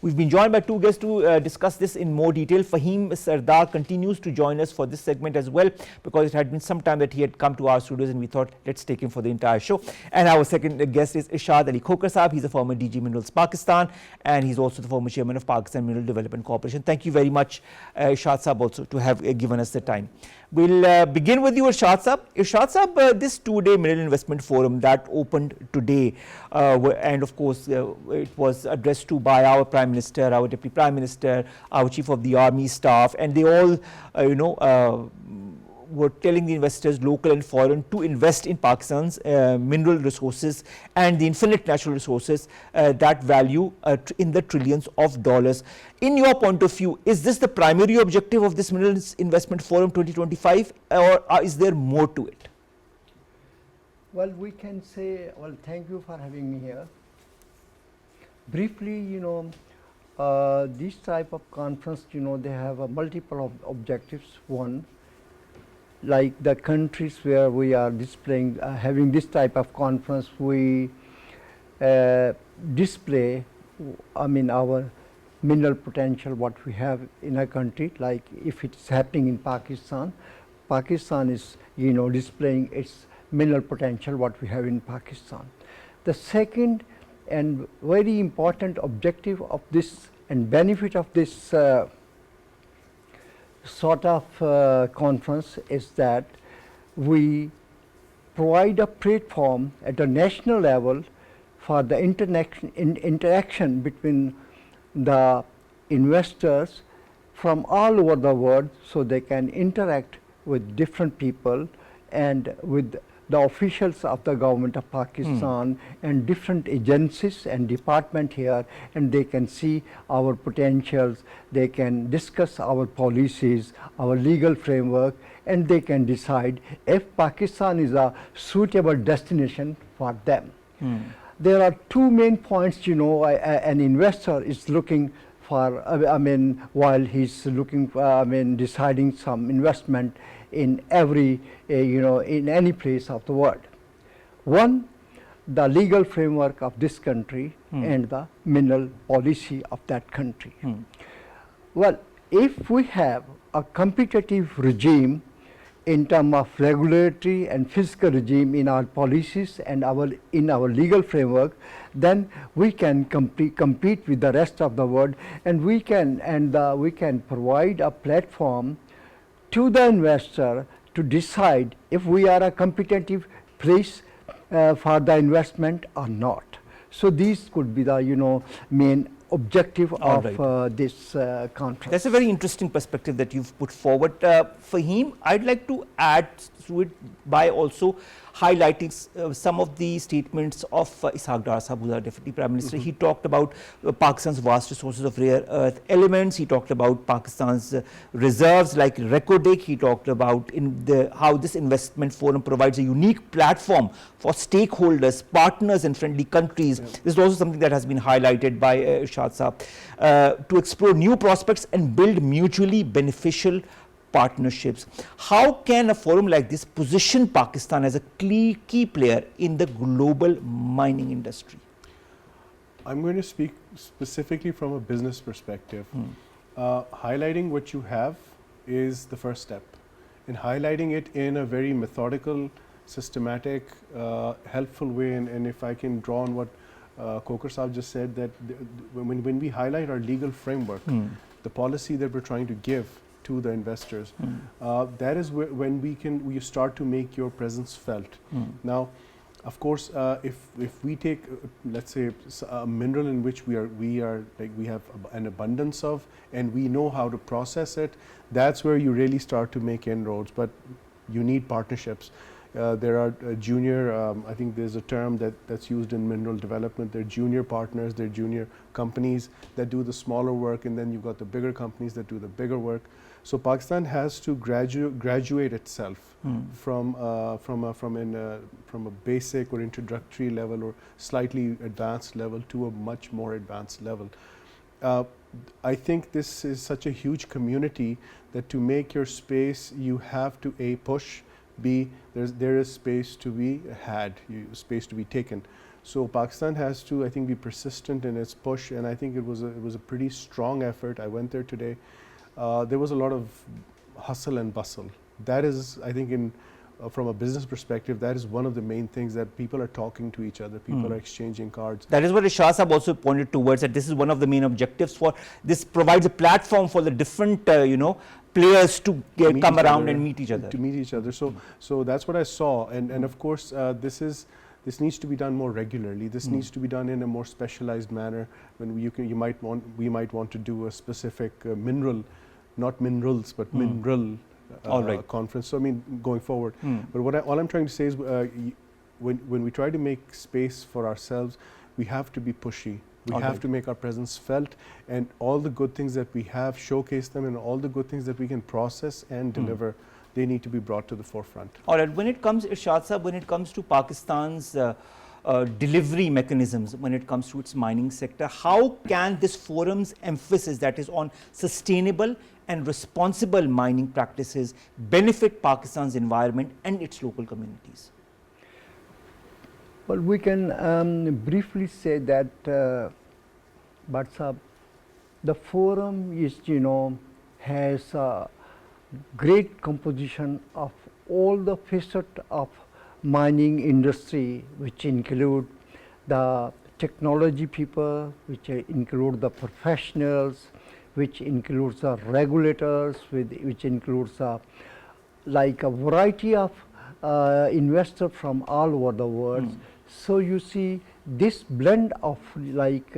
We've been joined by two guests to discuss this in more detail. Faheem Sardar continues to join us for this segment as well, because it had been some time that he had come to our studios and we thought let's take him for the entire show. And our second guest is Irshad Ali Khokhar Sahab. He's a former DG Minerals Pakistan, and he's also the former chairman of Pakistan Mineral Development Corporation. Thank you very much, Irshad Sahab, also to have given us the time. We'll begin with you, Irshad Sahab. Irshad Sahab, this two-day Mineral Investment Forum that opened today, and of course it was addressed to by our Prime Minister, our Deputy Prime Minister, our Chief of the Army Staff, and they all were telling the investors, local and foreign, to invest in Pakistan's mineral resources and the infinite natural resources that value in the trillions of dollars. In your point of view, is this the primary objective of this Minerals Investment Forum 2025, or is there more to it? Well, we can say, well, thank you for having me here. Briefly, this type of conference, they have a multiple objectives. One, like the countries where we are displaying, having this type of conference, we display, our mineral potential, what we have in a country. Like if it's happening in Pakistan, Pakistan is, displaying its mineral potential, what we have in Pakistan. The second and very important objective of this and benefit of this sort of conference is that we provide a platform at a national level for the interaction between the investors from all over the world, so they can interact with different people and with the officials of the government of Pakistan and different agencies and department here, and they can see our potentials, they can discuss our policies, our legal framework, and they can decide if Pakistan is a suitable destination for them. There are two main points, an investor is looking for, while he's looking for, deciding some investment in every, in any place of the world. One, the legal framework of this country and the mineral policy of that country. Well, if we have a competitive regime in terms of regulatory and fiscal regime in our policies and in our legal framework, then we can compete with the rest of the world, and we can provide a platform to the investor to decide if we are a competitive place for the investment or not. So these could be the main objective of this conference. That's a very interesting perspective that you've put forward. Faheem, I'd like to add to it by also highlighting some of the statements of Sardar Sahab, who is our Deputy Prime Minister. He talked about Pakistan's vast resources of rare earth elements. He talked about Pakistan's reserves like Recordec. He talked about how this investment forum provides a unique platform for stakeholders, partners and friendly countries. This is also something that has been highlighted by Irshad Sahab, to explore new prospects and build mutually beneficial partnerships. How can a forum like this position Pakistan as a key player in the global mining industry? I'm going to speak specifically from a business perspective. Highlighting what you have is the first step. And highlighting it in a very methodical, systematic, helpful way. And if I can draw on what Khokhar Sahab just said, that when we highlight our legal framework, the policy that we're trying to give to the investors, that is when we start to make your presence felt. Now, of course, if we take let's say a mineral in which we have an abundance of, and we know how to process it, that's where you really start to make inroads. But you need partnerships. There are junior, I think there's a term that's used in mineral development. There are junior partners, there are junior companies that do the smaller work, and then you've got the bigger companies that do the bigger work. So Pakistan has to graduate itself from a basic or introductory level or slightly advanced level to a much more advanced level. I think this is such a huge community that to make your space, you have to push, B, there is space to be had, space to be taken. So Pakistan has to, I think, be persistent in its push, and I think it was a pretty strong effort. I went there today. There was a lot of hustle and bustle. That is, I think, from a business perspective, that is one of the main things, that people are talking to each other, people are exchanging cards. That is what Irshad Sahab also pointed towards, that this is one of the main objectives for this, provides a platform for the different players to come around and meet each other. To meet each other. So that's what I saw, and of course this needs to be done more regularly. This needs to be done in a more specialized manner. When we might want to do a specific mineral, not minerals, but mineral conference. So I mean, going forward. But all I'm trying to say is, when we try to make space for ourselves, we have to be pushy. We have to make our presence felt, and all the good things that we have, showcase them, and all the good things that we can process and deliver, they need to be brought to the forefront. All right. When it comes, Irshad Sahab, when it comes to Pakistan's delivery mechanisms, when it comes to its mining sector, how can this forum's emphasis, that is on sustainable and responsible mining practices, benefit Pakistan's environment and its local communities? Well, we can briefly say that, the forum is, has a great composition of all the facets of mining industry, which include the technology people, which include the professionals, which includes the regulators, which includes like a variety of investors from all over the world. So you see, this blend of like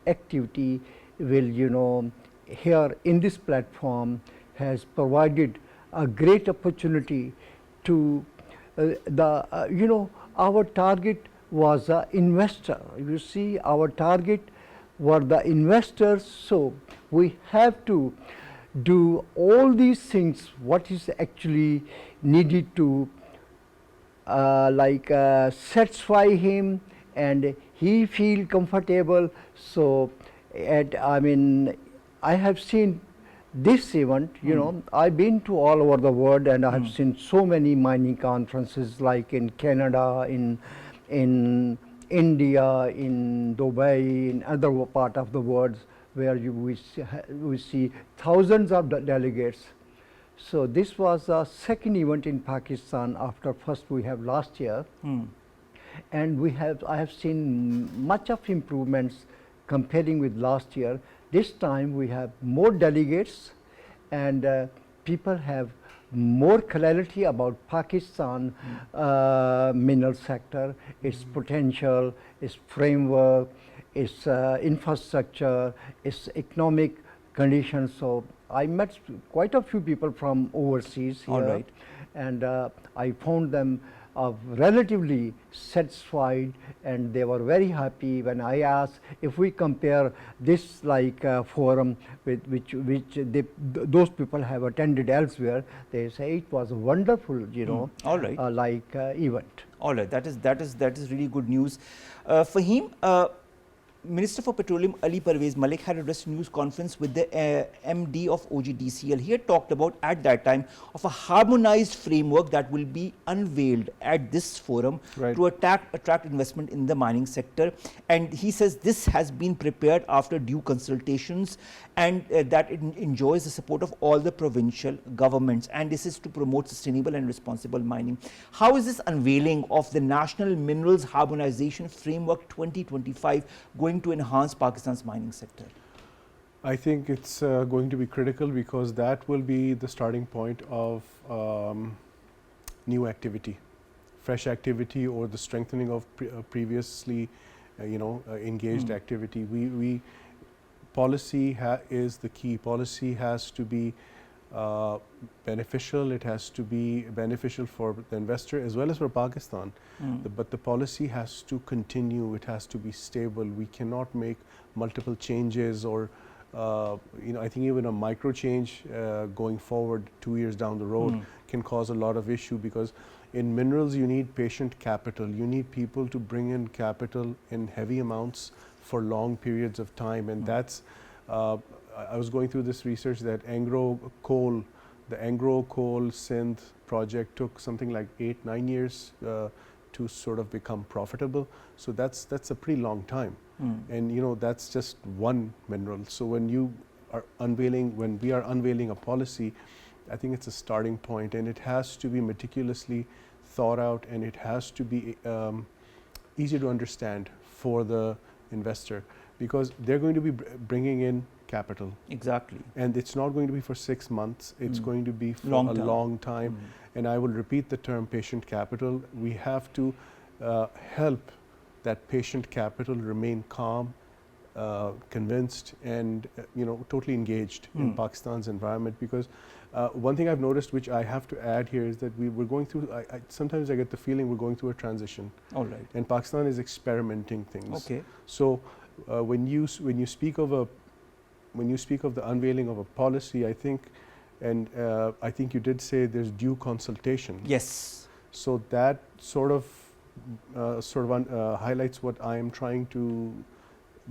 activity will, here in this platform has provided a great opportunity to our target was an investor. You see, our target were the investors, so we have to do all these things what is actually needed to satisfy him and he feel comfortable. So I have seen this event, I've been to all over the world, and I have seen so many mining conferences, like in Canada, in India, in Dubai, in other part of the world, where we see thousands of delegates. So this was a second event in Pakistan after first we have last year, and I have seen much of improvements comparing with last year. This time we have more delegates, and people have more clarity about Pakistan mineral sector, its potential, its framework, its infrastructure, its economic conditions. So I met quite a few people from overseas here. All right. And I found them relatively satisfied, and they were very happy when I asked if we compare this forum with which those people have attended elsewhere. They say it was a wonderful, All right. event. All right, that is really good news. Faheem, Minister for Petroleum Ali Parvez Malik had addressed a news conference with the MD of OGDCL. He had talked about at that time of a harmonized framework that will be unveiled at this forum to attract investment in the mining sector. And he says this has been prepared after due consultations, and that it enjoys the support of all the provincial governments, and this is to promote sustainable and responsible mining. How is this unveiling of the National Minerals Harmonization Framework 2025 going to enhance Pakistan's mining sector? I think it's going to be critical, because that will be the starting point of new activity, fresh activity, or the strengthening of previously engaged activity. Policy is the key. Policy has to be beneficial. It has to be beneficial for the investor as well as for Pakistan. But the policy has to continue. It has to be stable. We cannot make multiple changes, or I think even a micro change going forward 2 years down the road can cause a lot of issue, because in minerals you need patient capital. You need people to bring in capital in heavy amounts for long periods of time, and that's I was going through this research that the Angro Coal Sindh project took something like 8-9 years to sort of become profitable. So that's a pretty long time. And you know, that's just one mineral. So when we are unveiling a policy, I think it's a starting point, and it has to be meticulously thought out, and it has to be easy to understand for the investor, because they're going to be bringing in capital. Exactly. And it's not going to be for 6 months, it's going to be for Long a term. long time. And I will repeat the term patient capital. We have to help that patient capital remain calm, convinced, and you know, totally engaged in Pakistan's environment. Because one thing I've noticed, which I have to add here, is that we're going through, sometimes I get the feeling we're going through a transition. All right. And Pakistan is experimenting things. Okay. So when you speak of the unveiling of a policy, I think, and I think you did say there's due consultation. Yes. So that sort of highlights what I am trying to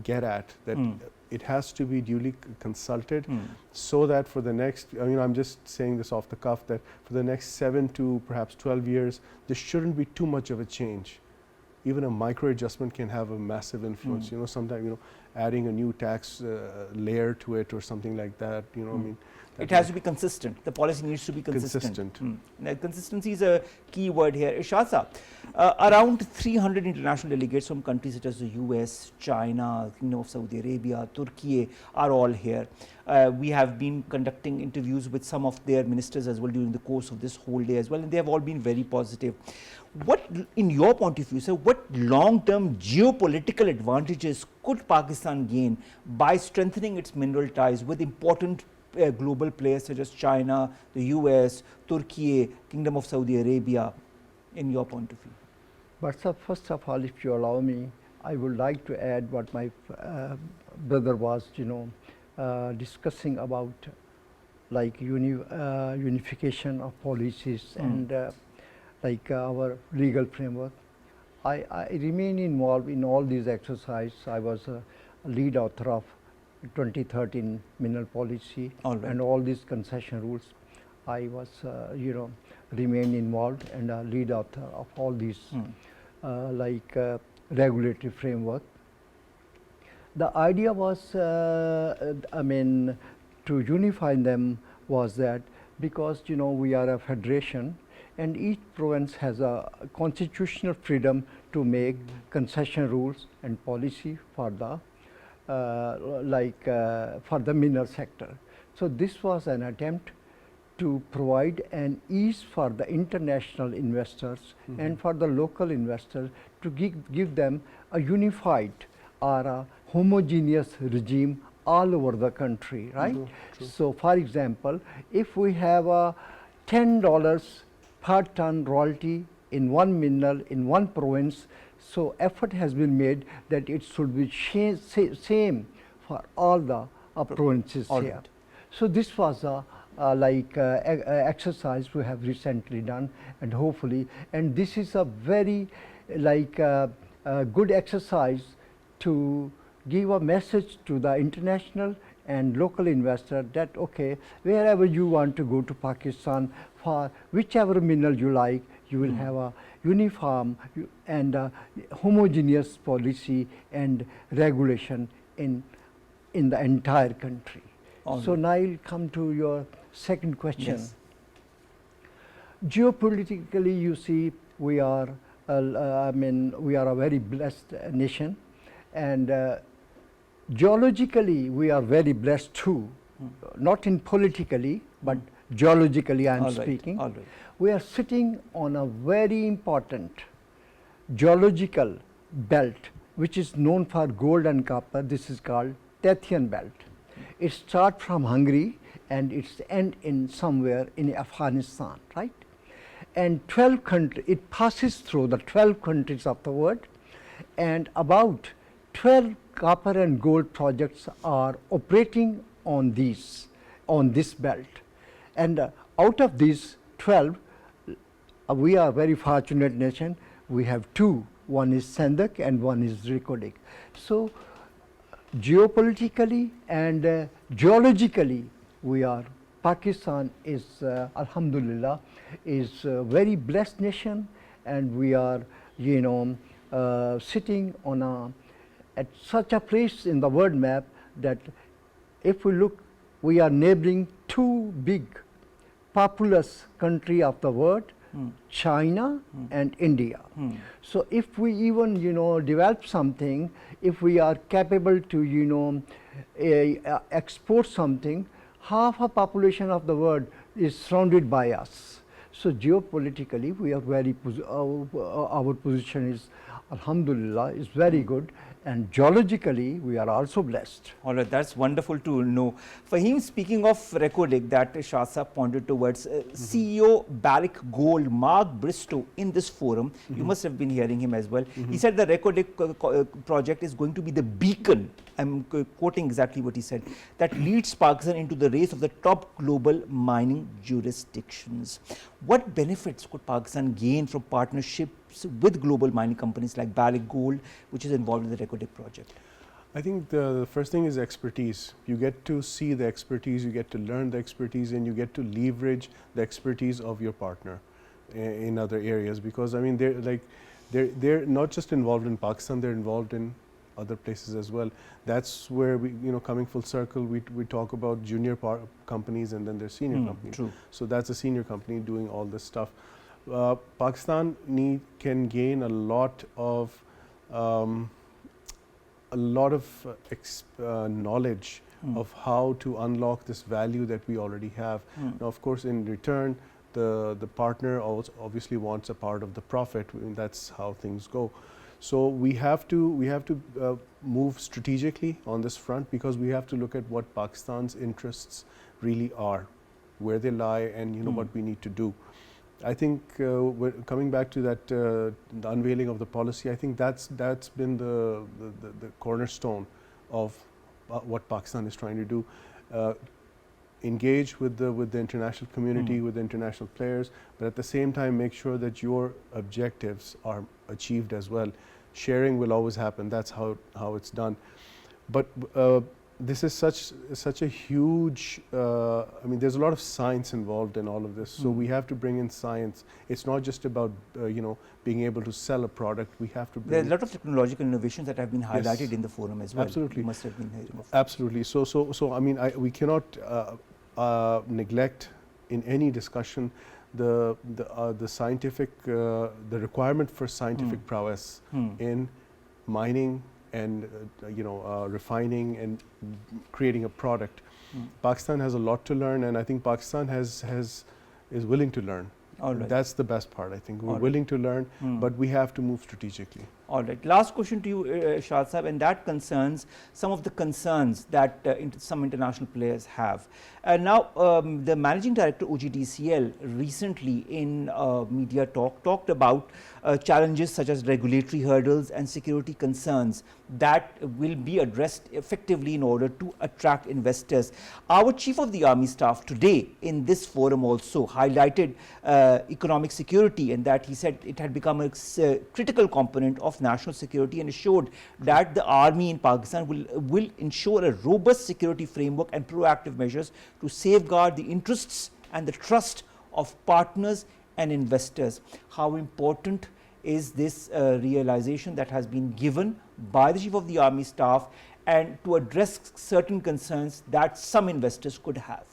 get at, that it has to be duly consulted, so that for the next, I mean, I'm just saying this off the cuff, that for the next 7 to perhaps 12 years, there shouldn't be too much of a change. Even a micro adjustment can have a massive influence. You know, sometimes, you know, adding a new tax layer to it or something like that, you know, I mean. It has to be consistent. The policy needs to be consistent. Now, consistency is a key word here. Irshad sir, around 300 international delegates from countries such as the US, China, Kingdom of Saudi Arabia, Turkey are all here. We have been conducting interviews with some of their ministers as well during the course of this whole day as well, and they have all been very positive. What, in your point of view, sir, what long-term geopolitical advantages could Pakistan gain by strengthening its mineral ties with important global players such as China, the US, Turkey, Kingdom of Saudi Arabia, in your point of view? But sir, first of all, if you allow me, I would like to add what my brother was, you know, discussing about, like unification of policies and like our legal framework. I remain involved in all these exercises. I was a lead author of 2013 mineral policy and all these concession rules. I was, you know, remain involved and a lead author of all these like regulatory framework. The idea was, I mean, to unify them was that because, you know, we are a federation and each province has a constitutional freedom to make concession rules and policy for the for the mineral sector. So this was an attempt to provide an ease for the international investors and for the local investors to give them a unified or a homogeneous regime all over the country, right? True. So for example, if we have a $10 per ton royalty in one mineral in one province, so effort has been made that it should be same for all the provinces here. So this was a exercise we have recently done, and hopefully, and this is a very good exercise to give a message to the international and local investor that okay, wherever you want to go to Pakistan for whichever mineral you like, you will have a uniform and homogeneous policy and regulation in the entire country. So now I'll come to your second question. Yes. Geopolitically, you see, we are I mean, we are a very blessed nation, and geologically we are very blessed too. Not in politically, but geologically I am speaking. We are sitting on a very important geological belt which is known for gold and copper. This is called Tethyan belt. It starts from Hungary and it's end in somewhere in Afghanistan, right? And 12 countries, it passes through the 12 countries of the world, and about 12 copper and gold projects are operating on this belt. And out of these 12, we are a very fortunate nation. We have two. One is Sendak and one is Rikodik. So geopolitically and geologically, Pakistan is, Alhamdulillah, is a very blessed nation, and we are you know, sitting on at such a place in the world map that if we look, we are neighboring two big populous country of the world, China and India. So if we even, you know, develop something, if we are capable to, you know, export something, half a population of the world is surrounded by us. So geopolitically, we are very, our position is, alhamdulillah, is very good, and geologically, we are also blessed. All right, that's wonderful to know. Faheem, speaking of Recodic that Shah Sahab pointed towards, CEO Barrick Gold, Mark Bristow, in this forum, you must have been hearing him as well. He said the Recodic project is going to be the beacon, I'm quoting exactly what he said, that leads Pakistan into the race of the top global mining jurisdictions. What benefits could Pakistan gain from partnerships with global mining companies like Barrick Gold, which is involved in the Recodic project? I think the first thing is expertise. You get to see the expertise, you get to learn the expertise, and you get to leverage the expertise of your partner in other areas. Because I mean, they're not just involved in Pakistan; they're involved in other places as well. That's where we, you know, coming full circle, we talk about junior companies and then there's senior companies. True. So that's a senior company doing all this stuff. Pakistan can gain a lot of knowledge of how to unlock this value that we already have. Now, of course, in return, the partner also obviously wants a part of the profit. And that's how things go. So we have to move strategically on this front, because we have to look at what Pakistan's interests really are, where they lie, and you know what we need to do. I think coming back to that, the unveiling of the policy, I think that's been the cornerstone of what Pakistan is trying to do. Engage with the international community, with the international players, but at the same time make sure that your objectives are achieved as well. Sharing will always happen. That's how it's done. But this is such a huge. I mean, there's a lot of science involved in all of this. So we have to bring in science. It's not just about you know, being able to sell a product. We have to. There are a lot of technological innovations that have been highlighted in the forum as well. Absolutely. You must have been hearing of. Absolutely. So I mean, we cannot neglect in any discussion the scientific the requirement for scientific prowess in mining and you know, refining and creating a product. Pakistan has a lot to learn, and I think Pakistan is willing to learn. All right. That's the best part. I think we're willing to learn, but we have to move strategically. All right. Last question to you, Shah Sahab, and that concerns some of the concerns that some international players have. Now, the managing director OGTCL recently in media talked about challenges such as regulatory hurdles and security concerns that will be addressed effectively in order to attract investors. Our Chief of the Army Staff today in this forum also highlighted economic security, and that he said it had become a critical component of national security, and assured that the army in Pakistan will ensure a robust security framework and proactive measures to safeguard the interests and the trust of partners and investors. How important is this realization that has been given by the Chief of the Army Staff, and to address certain concerns that some investors could have?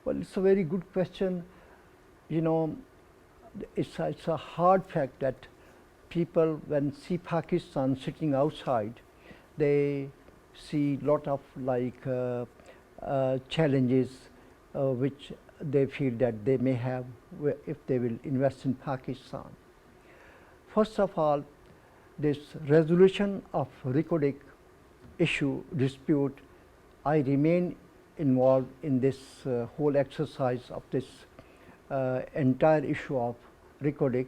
Well, it's a very good question. You know, it's a hard fact that people, when see Pakistan sitting outside, they see lot of like challenges which they feel that they may have if they will invest in Pakistan. First of all, this resolution of Recodic issue dispute, I remain involved in this whole exercise of this entire issue of Recodic.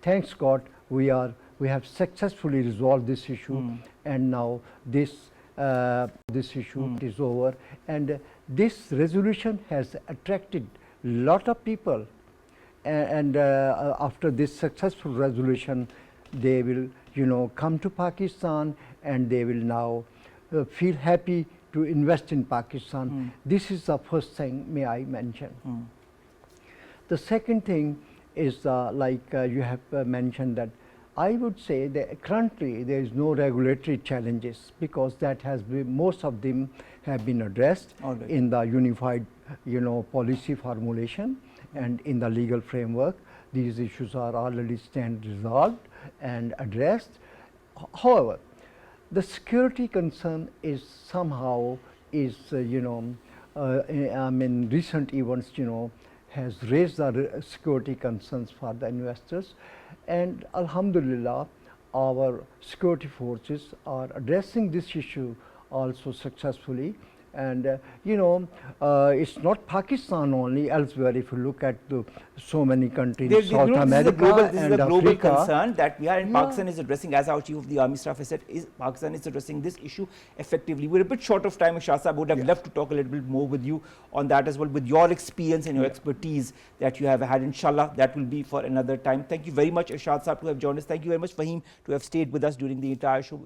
Thanks God, we have successfully resolved this issue, and now this issue is over, and this resolution has attracted lot of people, and after this successful resolution, they will, you know, come to Pakistan, and they will now feel happy to invest in Pakistan. This is the first thing may I mention. The second thing is like you have mentioned that I would say that currently there is no regulatory challenges, because that has been, most of them have been addressed Alright. in the unified policy formulation and in the legal framework. These issues are already stand resolved and addressed. However, the security concern is somehow is I mean recent events has raised the security concerns for the investors, and Alhamdulillah our security forces are addressing this issue also successfully. And it's not Pakistan only, elsewhere if you look at so many countries, South America this is and a global Africa. concern that we are in. Yeah. Pakistan is addressing, as our Chief of the Army Staff has said, Pakistan is addressing this issue effectively. We're a bit short of time, Irshad Sahab. I would have loved to talk a little bit more with you on that as well, with your experience and your expertise that you have had. Inshallah, that will be for another time. Thank you very much, Irshad Sahab, to have joined us. Thank you very much, Faheem, to have stayed with us during the entire show.